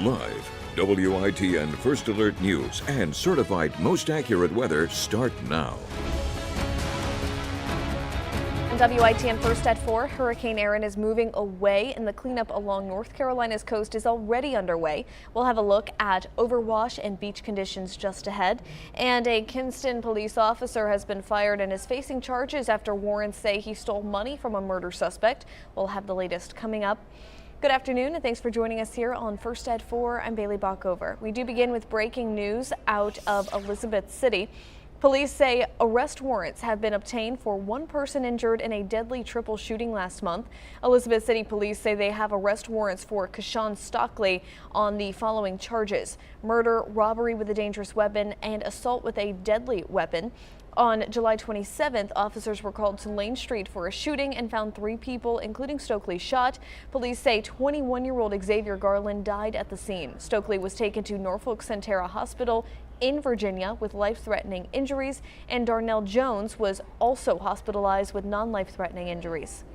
Live, WITN First Alert News and certified most accurate weather start now. On WITN First at 4, Hurricane Erin is moving away and the cleanup along North Carolina's coast is already underway. We'll have a look at overwash and beach conditions just ahead. And a Kinston police officer has been fired and is facing charges after warrants say he stole money from a murder suspect. We'll have the latest coming up. Good afternoon and thanks for joining us here on First at 4. I'm Bailey Bockover. We do begin with breaking news out of Elizabeth City. Police say arrest warrants have been obtained for one person injured in a deadly triple shooting last month. Elizabeth City police say they have arrest warrants for Kashawn Stockley on the following charges: murder, robbery with a dangerous weapon, and assault with a deadly weapon. On July 27th, officers were called to Lane Street for a shooting and found 3 people, including Stokely, shot. Police say 21-year-old Xavier Garland died at the scene. Stokely was taken to Norfolk Centera Hospital in Virginia with life-threatening injuries, and Darnell Jones was also hospitalized with non-life-threatening injuries.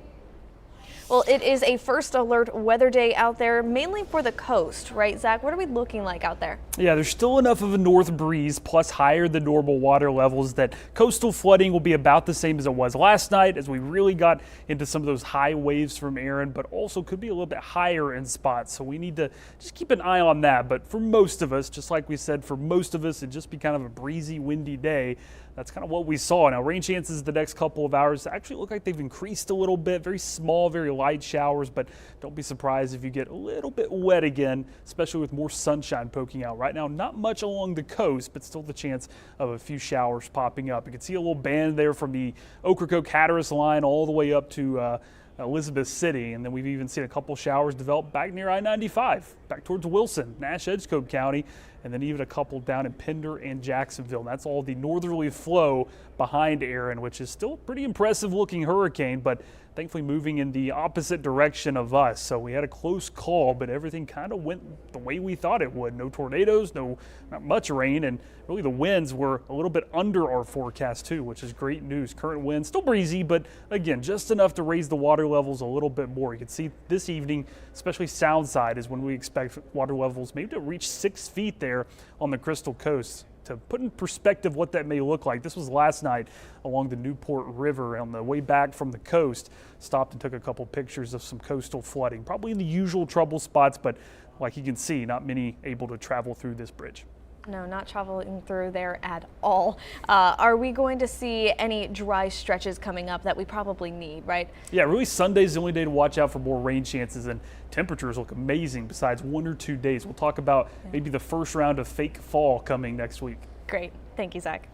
Well, it is a first alert weather day out there, mainly for the coast, right, Zach? What are we looking like out there? Yeah, there's still enough of a north breeze plus higher than normal water levels that coastal flooding will be about the same as it was last night as we really got into some of those high waves from Erin, but also could be a little bit higher in spots. So we need to just keep an eye on that. But for most of us, just like we said, for most of us, it'd just be kind of a breezy, windy day. That's kind of what we saw. Now, rain chances the next couple of hours actually look like they've increased a little bit. Very small, very light showers, but don't be surprised if you get a little bit wet again, especially with more sunshine poking out. Right now, not much along the coast, but still the chance of a few showers popping up. You can see a little band there from the Ocracoke-Hatteras line all the way up to Elizabeth City, and then we've even seen a couple showers develop back near I-95, back towards Wilson, Nash, Edgecote County, and then even a couple down in Pender and Jacksonville. And that's all the northerly flow behind Erin, which is still a pretty impressive looking hurricane, but thankfully moving in the opposite direction of us. So we had a close call, but everything kind of went the way we thought it would. No tornadoes, not much rain, and really the winds were a little bit under our forecast too, which is great news. Current winds still breezy, but again, just enough to raise the water levels a little bit more. You can see this evening, especially Sound Side, is when we expect water levels maybe to reach 6 feet there on the Crystal Coast. To put in perspective what that may look like, this was last night along the Newport River on the way back from the coast. Stopped and took a couple pictures of some coastal flooding, probably in the usual trouble spots, but like you can see, not many able to travel through this bridge. No, not traveling through there at all. Are we going to see any dry stretches coming up that we probably need, right? Yeah, really Sunday's the only day to watch out for more rain chances, and temperatures look amazing besides 1 or 2 days. We'll talk about maybe the first round of fake fall coming next week. Great. Thank you, Zach.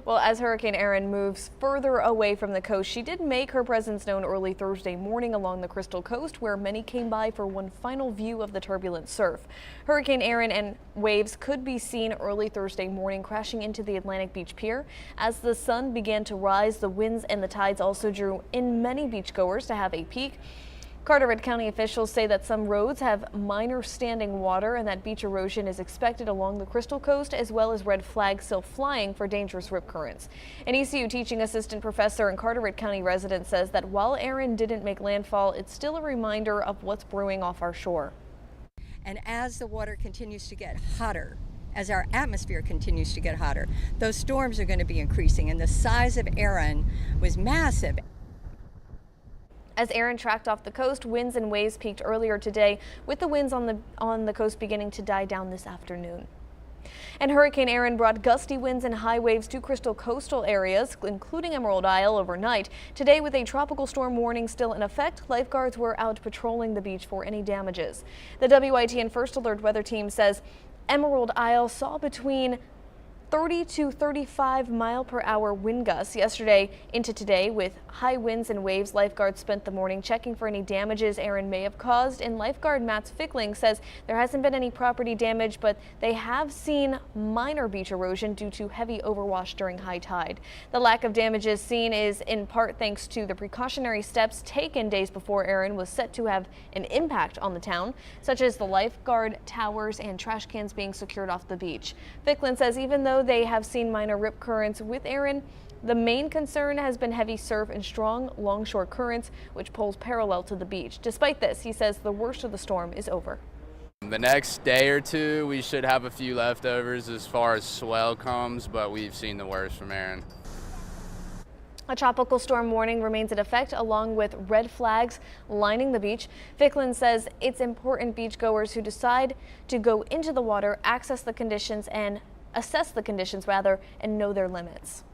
Well, as Hurricane Erin moves further away from the coast, she did make her presence known early Thursday morning along the Crystal Coast, where many came by for one final view of the turbulent surf. Hurricane Erin and waves could be seen early Thursday morning crashing into the Atlantic Beach Pier. As the sun began to rise, the winds and the tides also drew in many beachgoers to have a peek. Carteret County officials say that some roads have minor standing water and that beach erosion is expected along the Crystal Coast, as well as red flags still flying for dangerous rip currents. An ECU teaching assistant professor and Carteret County resident says that while Erin didn't make landfall, it's still a reminder of what's brewing off our shore. And as the water continues to get hotter, as our atmosphere continues to get hotter, those storms are going to be increasing, and the size of Erin was massive. As Erin tracked off the coast, winds and waves peaked earlier today, with the winds on the coast beginning to die down this afternoon. And Hurricane Erin brought gusty winds and high waves to coastal coastal areas, including Emerald Isle overnight. Today, with a tropical storm warning still in effect, lifeguards were out patrolling the beach for any damages. The WITN First Alert weather team says Emerald Isle saw between 30 to 35 mile per hour wind gusts yesterday into today. With high winds and waves, lifeguards spent the morning checking for any damages Erin may have caused, and lifeguard Matt Fickling says there hasn't been any property damage, but they have seen minor beach erosion due to heavy overwash during high tide. The lack of damages seen is in part thanks to the precautionary steps taken days before Erin was set to have an impact on the town, such as the lifeguard towers and trash cans being secured off the beach. Fickling says even though they have seen minor rip currents with Erin, the main concern has been heavy surf and strong longshore currents, which pulls parallel to the beach. Despite this, he says the worst of the storm is over. The next day or two, we should have a few leftovers as far as swell comes, but we've seen the worst from Aaron. A tropical storm warning remains in effect, along with red flags lining the beach. Ficklin says it's important beachgoers who decide to go into the water assess the conditions and know their limits.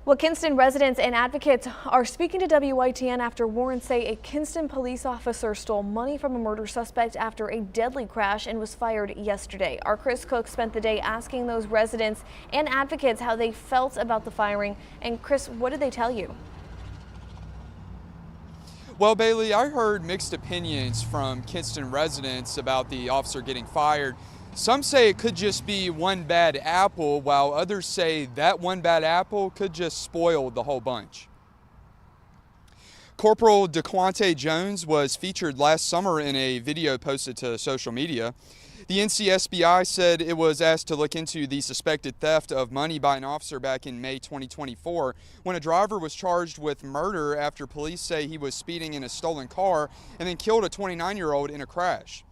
Well, Kinston residents and advocates are speaking to WITN after warrants say a Kinston police officer stole money from a murder suspect after a deadly crash and was fired yesterday. Our Chris Cook spent the day asking those residents and advocates how they felt about the firing. And Chris, what did they tell you? Well, Bailey, I heard mixed opinions from Kinston residents about the officer getting fired. Some say it could just be one bad apple, while others say that one bad apple could just spoil the whole bunch. Corporal DeQuante Jones was featured last summer in a video posted to social media. The NCSBI said it was asked to look into the suspected theft of money by an officer back in May 2024 when a driver was charged with murder after police say he was speeding in a stolen car and then killed a 29-year-old in a crash.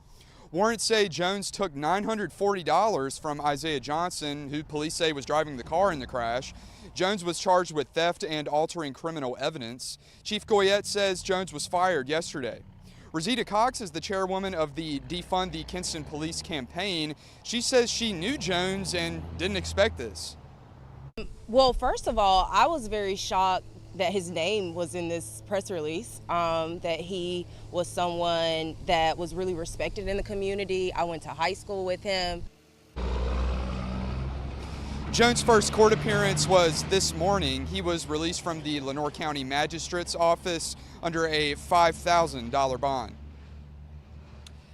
Warrants say Jones took $940 from Isaiah Johnson, who police say was driving the car in the crash. Jones was charged with theft and altering criminal evidence. Chief Goyette says Jones was fired yesterday. Rosita Cox is the chairwoman of the Defund the Kinston Police campaign. She says she knew Jones and didn't expect this. Well, first of all, I was very shocked that his name was in this press release, that he was someone that was really respected in the community. I went to high school with him. Jones' first court appearance was this morning. He was released from the Lenoir County Magistrate's office under a $5,000 bond.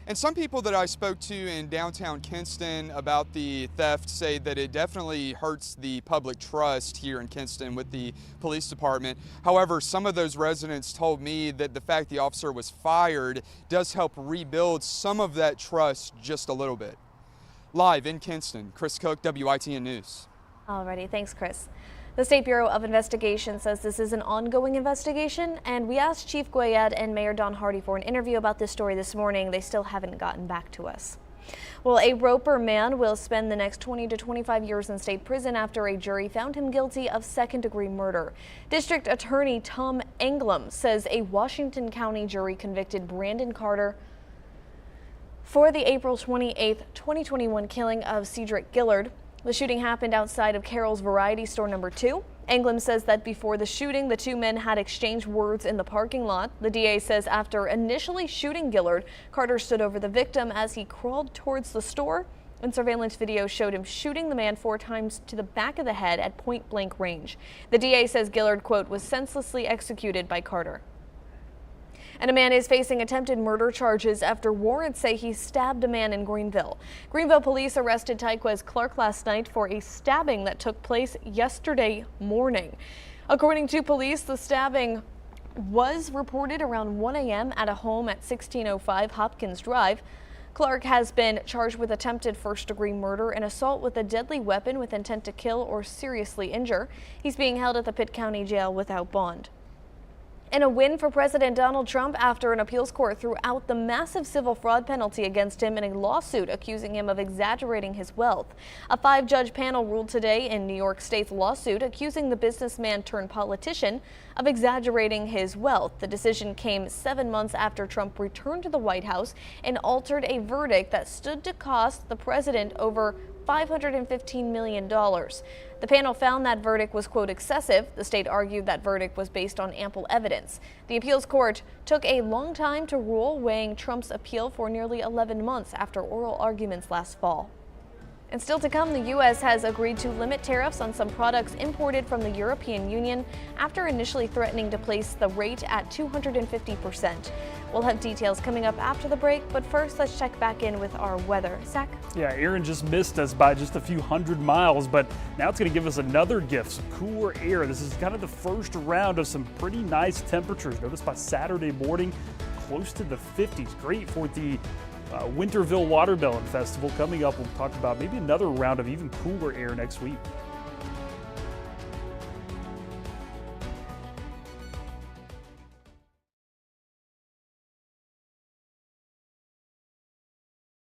And some people that I spoke to in downtown Kinston about the theft say that it definitely hurts the public trust here in Kinston with the police department. However, some of those residents told me that the fact the officer was fired does help rebuild some of that trust just a little bit. Live in Kinston, Chris Cook, WITN News. Alrighty, thanks, Chris. The State Bureau of Investigation says this is an ongoing investigation, and we asked Chief Goyette and Mayor Don Hardy for an interview about this story this morning. They still haven't gotten back to us. Well, a Roper man will spend the next 20 to 25 years in state prison after a jury found him guilty of second-degree murder. District Attorney Tom Englum says a Washington County jury convicted Brandon Carter for the April 28, 2021 killing of Cedric Gillard. The shooting happened outside of Carroll's Variety Store number 2. Englum says that before the shooting, the two men had exchanged words in the parking lot. The DA says after initially shooting Gillard, Carter stood over the victim as he crawled towards the store, and surveillance video showed him shooting the man 4 times to the back of the head at point-blank range. The DA says Gillard, quote, was senselessly executed by Carter. And a man is facing attempted murder charges after warrants say he stabbed a man in Greenville. Greenville police arrested Tyquez Clark last night for a stabbing that took place yesterday morning. According to police, the stabbing was reported around 1 a.m. at a home at 1605 Hopkins Drive. Clark has been charged with attempted first-degree murder and assault with a deadly weapon with intent to kill or seriously injure. He's being held at the Pitt County Jail without bond. And a win for President Donald Trump after an appeals court threw out the massive civil fraud penalty against him in a lawsuit accusing him of exaggerating his wealth. A 5-judge panel ruled today in New York State's lawsuit accusing the businessman turned politician of exaggerating his wealth. The decision came 7 months after Trump returned to the White House and altered a verdict that stood to cost the president over $515 million. The panel found that verdict was, quote, excessive. The state argued that verdict was based on ample evidence. The appeals court took a long time to rule, weighing Trump's appeal for nearly 11 months after oral arguments last fall. And still to come, the U.S. has agreed to limit tariffs on some products imported from the European Union after initially threatening to place the rate at 250%. We'll have details coming up after the break, but first let's check back in with our weather. Zach? Yeah, Aaron just missed us by just a few hundred miles, but now it's going to give us another gift, some cooler air. This is kind of the first round of some pretty nice temperatures. Notice by Saturday morning, close to the 50s. Great for the Winterville Watermelon Festival coming up. We'll talk about maybe another round of even cooler air next week.